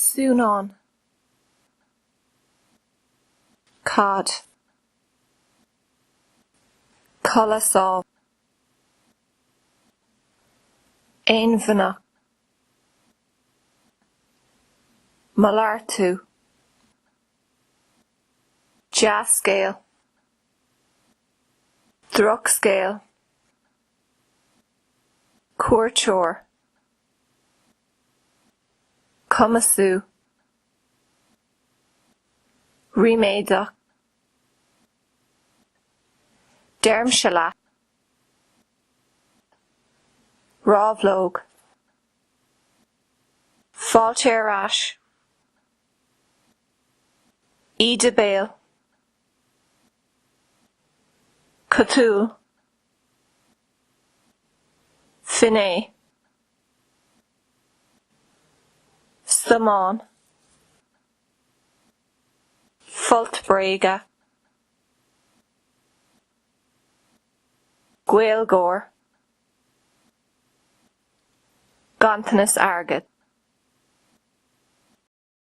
Súnán, cod, colasol, éanmhneach, malartú, deascéal, drochscéal, cuairteoir, cumasú, riméadach, deirmshallath, rábhlóg, fáilte ar ais, iad béal, cotúil, finné, stomáin, foltbréaga, gaeilgeoir, gantanas airgid.